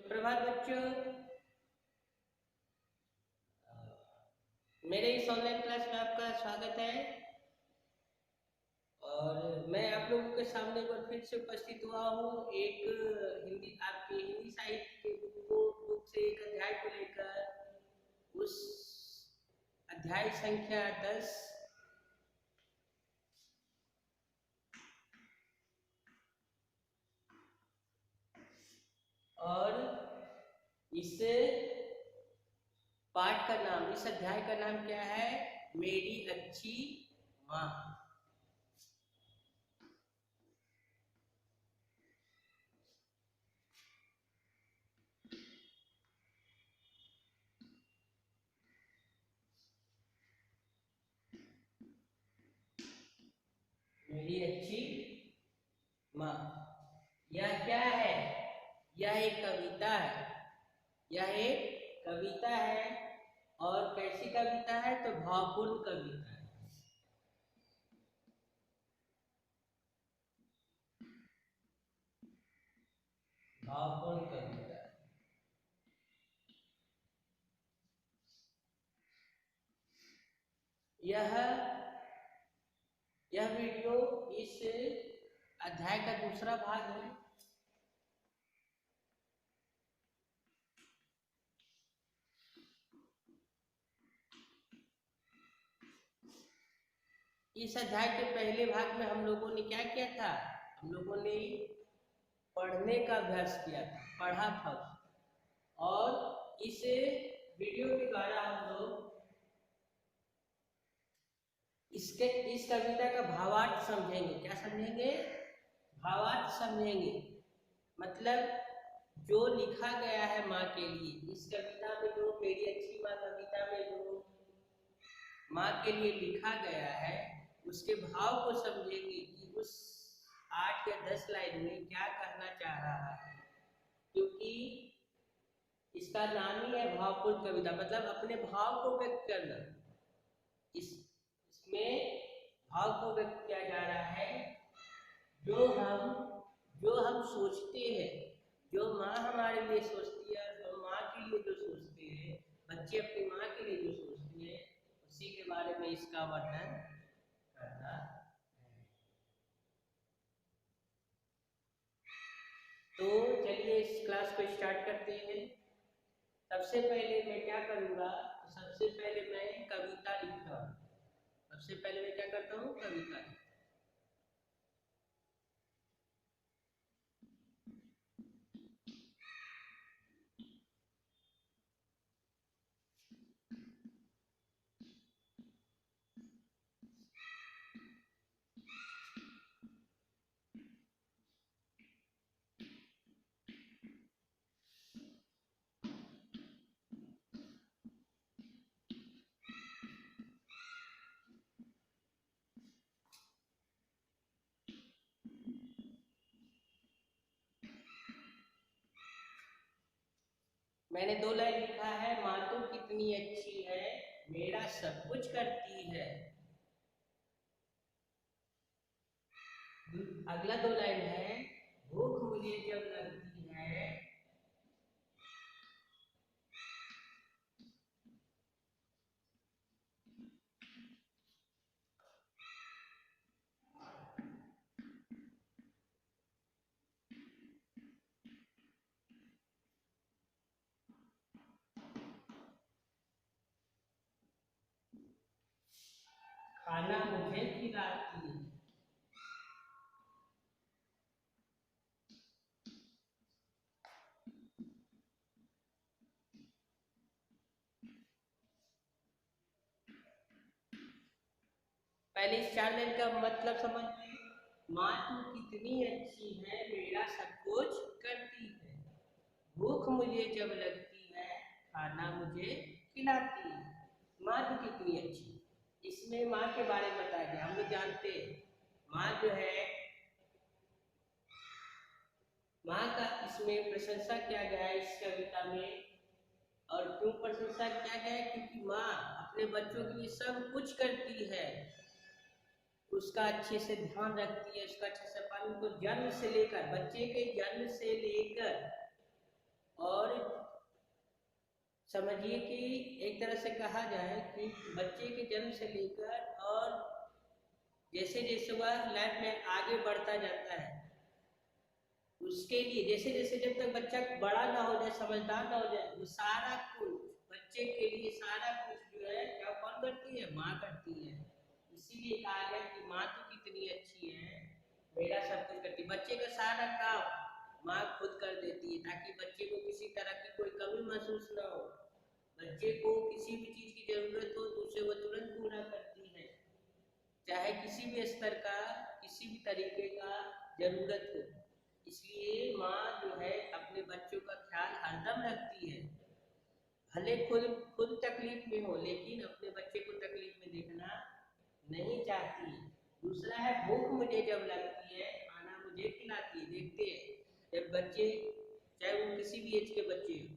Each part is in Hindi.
सुप्रभात बच्चों। मेरे इस ऑनलाइन क्लास में आपका स्वागत है और मैं आप लोगों के सामने एक बार फिर से उपस्थित हुआ हूँ एक आपके हिंदी साहित्य के बुक से एक अध्याय को लेकर। उस अध्याय संख्या 10 और इस पाठ का नाम, इस अध्याय का नाम क्या है? मेरी अच्छी माँ। मेरी अच्छी माँ, यह क्या है? यह एक कविता है। यह एक कविता है और कैसी कविता है? तो भावपूर्ण कविता है। भावपूर्ण कविता है। यह वीडियो इस अध्याय का दूसरा भाग है। इस अध्याय के पहले भाग में हम लोगों ने क्या किया था? हम लोगों ने पढ़ने का अभ्यास किया था, पढ़ा था। और इस वीडियो के द्वारा हम लोग इस कविता का भावार्थ समझेंगे। क्या समझेंगे? भावार्थ समझेंगे। मतलब जो लिखा गया है माँ के लिए, इस कविता में जो मेरी अच्छी माँ कविता में जो माँ के लिए लिखा गया है, उसके भाव को समझेंगे कि उस 8 या 10 लाइन में क्या कहना चाह रहा है। क्योंकि इसका नाम ही है भावपूर्ण कविता, मतलब अपने भाव को व्यक्त करना। इसमें भाव को व्यक्त किया जा रहा है। जो हम सोचते हैं, जो माँ हमारे लिए सोचती है, जो माँ के लिए जो सोचते हैं, बच्चे अपनी माँ के लिए जो सोचते हैं, उसी के बारे में इसका वर्णन करना है। तो चलिए इस क्लास को स्टार्ट करते हैं। सबसे पहले मैं क्या करूँगा? सबसे पहले मैं कविता लिखता हूँ। सबसे पहले मैं क्या करता हूँ? कविता। मैंने 2 लाइन लिखा है। माँ तो कितनी अच्छी है, मेरा सब कुछ करती है। अगला 2 लाइन है, भूख मुझे जब लगती है, खाना मुझे खिलाती है। पहले इस 4 लाइन का मतलब समझ में। माँ तू कितनी अच्छी है, मेरा सब कुछ करती है। भूख मुझे जब लगती है, खाना मुझे खिलाती है। माँ तो कितनी अच्छी। इसमें माँ के बारे में बताया गया। हम लोग जानते हैं माँ जो है, माँ का इसमें प्रशंसा किया गया है इस कविता में। और क्यों प्रशंसा किया गया है? क्योंकि माँ अपने बच्चों के लिए सब कुछ करती है, उसका अच्छे से ध्यान रखती है, उसका अच्छे से पालन को जन्म से लेकर, बच्चे के जन्म से लेकर और समझिए कि एक तरह से कहा जाए कि बच्चे के जन्म से लेकर और जैसे जैसे वह लाइफ में आगे बढ़ता जाता है, उसके लिए जैसे जैसे जब तक बच्चा बड़ा ना हो जाए, समझदार ना हो जाए, वो सारा कुछ बच्चे के लिए सारा कुछ जो है क्या कौन करती है? माँ करती है। इसीलिए कहा गया कि माँ तो कितनी अच्छी है, मेरा सब कुछ करती है। बच्चे का सारा काम माँ खुद कर देती है ताकि बच्चे को किसी तरह की कोई कमी महसूस ना हो। बच्चे को किसी भी चीज की जरूरत हो तो उसे वो तुरंत पूरा करती है, चाहे किसी भी स्तर का किसी भी तरीके का जरूरत हो। इसलिए माँ जो है अपने बच्चों का ख्याल हरदम रखती है, भले खुद खुद तकलीफ में हो लेकिन अपने बच्चे को तकलीफ में देखना नहीं चाहती है। दूसरा है भूख मुझे जब लगती है खाना मुझे खिलाती है। देखते हैं जब बच्चे, चाहे वो किसी भी एज के बच्चे हो,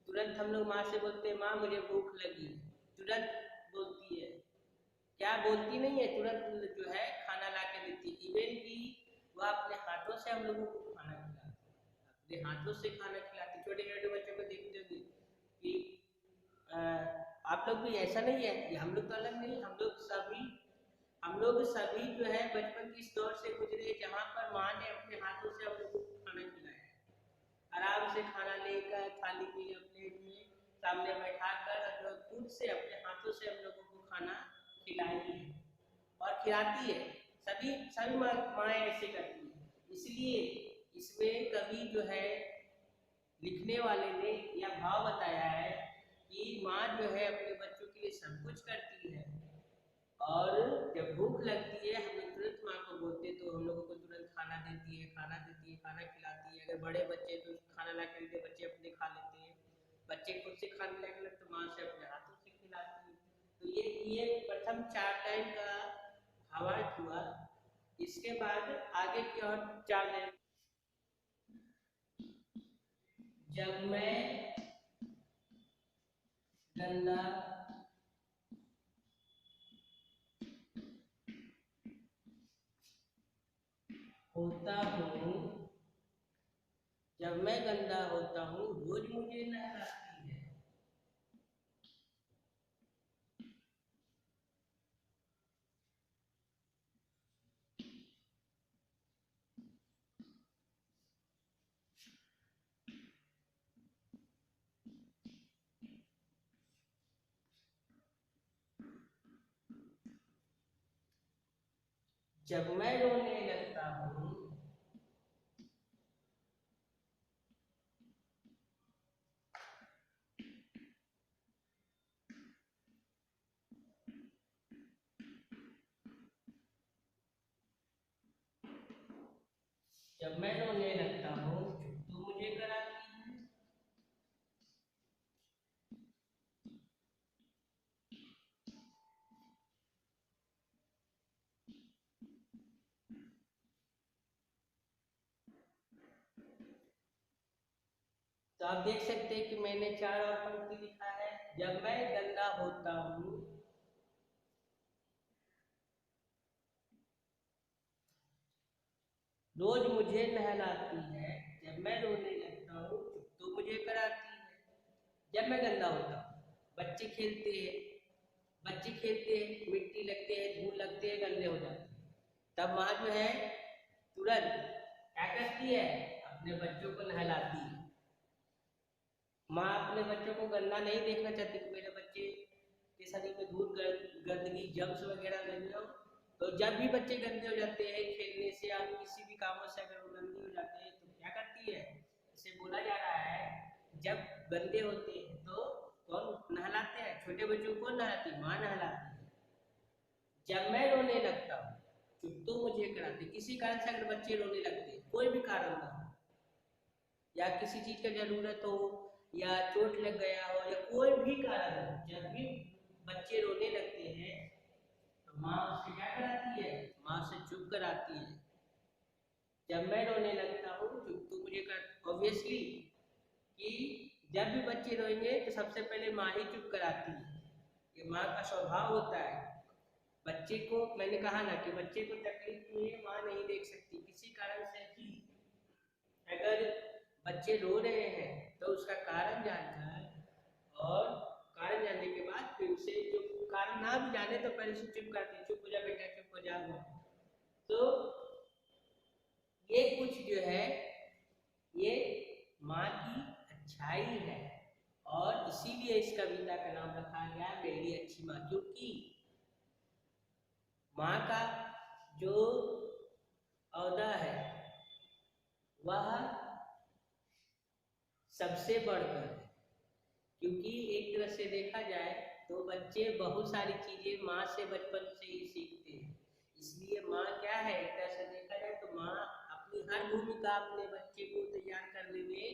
तुरंत हम लोग माँ से बोलते हैं माँ मुझे भूख लगी, तुरंत बोलती है, क्या बोलती नहीं है, तुरंत जो है खाना ला के देती है। इवन कि वह अपने हाथों से हम लोगों को खाना खिलाती है, अपने हाथों से खाना खिलाती। छोटे छोटे बच्चों को देखते होंगे कि आप लोग भी ऐसा नहीं है कि हम लोग तो अलग नहीं, हम लोग सभी जो है बचपन की इस दौर से गुजरे जहाँ पर माँ ने अपने हाथों से हम लोगों को खाना खिलाया, आराम से खाना लेकर थाली में अपने में सामने बैठाकर जो खुद से अपने हाथों से हम लोगों को खाना खिलाई है और खिलाती है। सभी सभी माएँ ऐसे करती है। इसलिए इसमें कभी जो है लिखने वाले ने यह भाव बताया है कि माँ जो है अपने बच्चों के लिए सब कुछ करती है और जब भूख लगती है हम लोग तुरंत माँ को बोलते तो हम लोगों को तुरंत खाना देती है, खाना देती है, खाना खिलाती है। अगर बड़े बच्चे तो खाना ला के देते, बच्चे अपने खा लेते हैं, बच्चे खुद से खाने लगे तो माँ से अपने हाथों से खिलाती है। तो ये प्रथम 4 लाइन का भावार्थ हुआ। इसके बाद आगे की और 4 लाइन, जब मैं गंदा होता हूँ, जब मैं गंदा होता हूँ रोज मुझे नहलाती है। जब मैं रोने लगता हूँ जब मैं रोने लगता हूँ तो मुझे कराती है। तो आप देख सकते हैं कि मैंने 4 और पंक्ति लिखा है। जब मैं गंदा होता हूँ, रोज मुझे नहलाती है। जब मैं रोने लगता हूँ तो मुझे कराती है। जब मैं गंदा होता हूँ, बच्चे खेलते हैं, मिट्टी लगते हैं, धूल लगते हैं, गंदे हो जाते हैं, तब माँ जो है तुरंत क्या करती है? अपने बच्चों को नहलाती है। माँ अपने बच्चों को गंदा नहीं देखना चाहती कि मेरे बच्चे के शरीर में धूल गंदगी जम्स वगैरह लगे हो। तो जब भी बच्चे गंदे हो जाते हैं खेलने से या किसी भी कामों से, अगर वो गंदे हो जाते हैं तो क्या करती है? इसे बोला जा रहा है जब गंदे होते हैं तो कौन नहलाते हैं? छोटे बच्चों को कौन नहलाती है? माँ नहलाती है। जब मैं रोने लगता हूँ चुप तो मुझे कराती। किसी कारण से अगर बच्चे रोने लगते हैं, कोई भी कारण ना हो, या किसी चीज का जरूरत हो, या चोट लग गया हो, या कोई भी कारण हो, जब भी बच्चे रोने लगते हैं तो माँ उससे क्या कराती है? माँ से चुप कराती है। जब मैं रोने लगता हूँ चुप तो मुझे कर, ऑब्वियसली कि जब भी बच्चे रोएंगे तो सबसे पहले माँ ही चुप कराती है। ये माँ का स्वभाव होता है। बच्चे को, मैंने कहा ना कि बच्चे को तकलीफ में माँ नहीं देख सकती, किसी कारण से भी अगर बच्चे रो रहे हैं तो तो उसका कारण जानकर और कारण जानने के बाद फिर उसे जो कारण ना भी जाने तो पहले से चुप करते, चुप हो जा बेटा, चुप हो जा। तो ये कुछ जो है ये माँ की अच्छाई है और इसीलिए इस कविता का नाम रखा गया मेरी अच्छी माँ, क्योंकि माँ का जो औदा है वह सबसे बढ़कर है, क्योंकि एक तरह से देखा जाए तो बच्चे बहुत सारी चीजें माँ से बचपन से ही सीखते हैं। इसलिए माँ क्या है, एक तरह से देखा जाए तो माँ अपनी हर भूमिका अपने बच्चे को तैयार करने में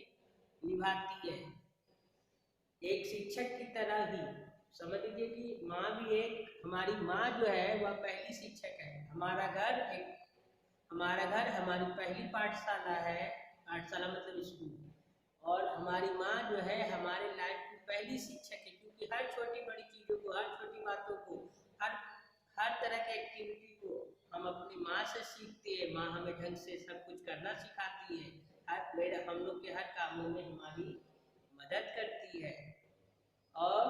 निभाती है, एक शिक्षक की तरह ही। समझ लीजिए कि माँ भी एक, हमारी माँ जो है वह पहली शिक्षक है। हमारा घर हमारी पहली पाठशाला है, पाठशाला मतलब स्कूल, और हमारी माँ जो है हमारे लाइफ की पहली शिक्षक है, क्योंकि हर छोटी बड़ी चीज़ों को, हर छोटी बातों को, हर तरह के एक्टिविटी को हम अपनी माँ से सीखते हैं। माँ हमें ढंग से सब कुछ करना सिखाती है, हम लोग के हर कामों में हमारी मदद करती है। और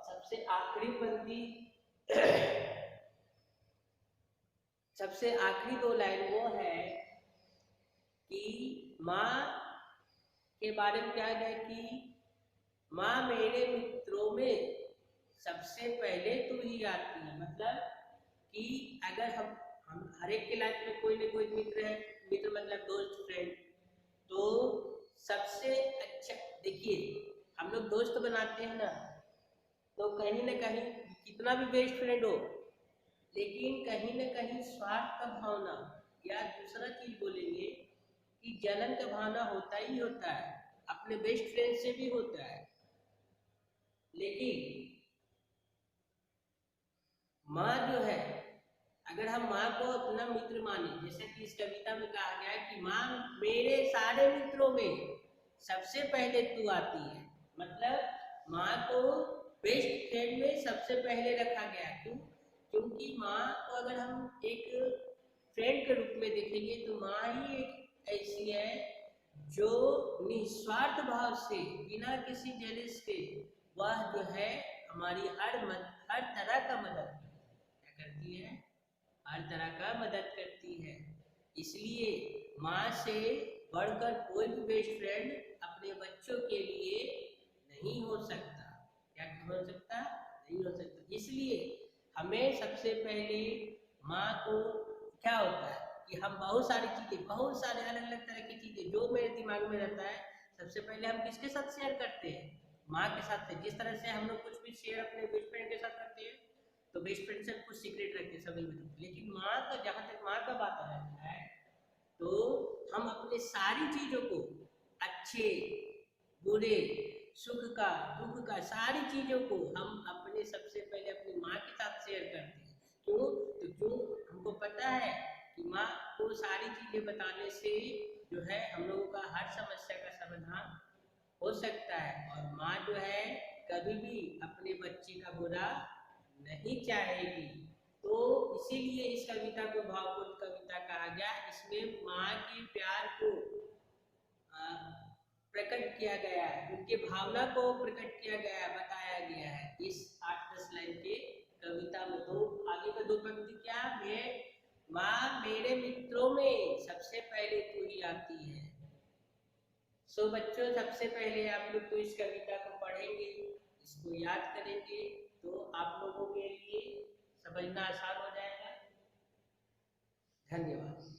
सबसे आखिरी पंक्ति सबसे आखिरी 2 लाइन वो है कि माँ के बारे में क्या है कि माँ मेरे मित्रों में सबसे पहले तू ही आती है। मतलब कि अगर हम हर एक के लाइफ में कोई ना कोई मित्र है, मित्र मतलब दोस्त, फ्रेंड, तो सबसे अच्छा, देखिए हम लोग दोस्त बनाते हैं ना, तो कहीं ना कहीं कितना भी बेस्ट फ्रेंड हो, लेकिन कहीं ना कहीं स्वार्थ का भावना या दूसरा चीज बोलेंगे कि जलन का भावना होता ही होता है, अपने बेस्ट फ्रेंड से भी होता है। लेकिन माँ जो है, अगर हम माँ को अपना मित्र माने, जैसे कि इस कविता में कहा गया है कि माँ मेरे सारे मित्रों में सबसे पहले तू आती है, मतलब माँ को बेस्ट फ्रेंड में सबसे पहले रखा गया। क्यों? क्योंकि माँ को अगर हम एक फ्रेंड के रूप में देखेंगे तो माँ ही एक ऐसी है जो निस्वार्थ भाव से, बिना किसी जलिस के, वह जो है हमारी हर तरह का मदद करती है, हर तरह का मदद करती है। इसलिए माँ से बढ़कर कोई भी बेस्ट फ्रेंड अपने बच्चों के लिए नहीं हो सकता। क्या हो सकता? नहीं हो सकता। इसलिए हमें सबसे पहले माँ को, क्या होता है कि हम बहुत सारी चीजें, बहुत सारे अलग अलग तरह की चीजें जो मेरे दिमाग में रहता है, सबसे पहले हम किसके साथ शेयर करते हैं? माँ के साथ। जिस तरह से हम लोग कुछ भी शेयर अपने बेस्ट फ्रेंड के साथ करते हैं, तो बेस्ट फ्रेंड से कुछ सीक्रेट रखते हैं, सभी बताते, लेकिन माँ का, जहाँ तक माँ का बात आ जाता है, तो हम अपने सारी चीजों को, अच्छे बुरे, सुख का दुख का, सारी चीजों को हम अपने सबसे पहले अपनी माँ के साथ शेयर करते हैं। क्यों? तो क्यों हमको पता है कि माँ को सारी चीजें बताने से जो है हम लोगों का हर समस्या का समाधान हो सकता है, और माँ जो है कभी भी अपने बच्चे का बुरा नहीं चाहेगी। तो इसीलिए इस कविता को भावपूर्ण कविता कहा गया। इसमें माँ के प्यार को प्रकट किया गया है, उनके भावना को प्रकट किया गया है, बताया गया है इस 8-10 लाइन के कविता में। तो आगे का 2 पंक्ति क्या, माँ मेरे मित्रों में सबसे पहले तू ही आती है। सो बच्चों, सबसे पहले आप लोग तो इस कविता को पढ़ेंगे, इसको याद करेंगे, तो आप लोगों के लिए समझना आसान हो जाएगा। धन्यवाद।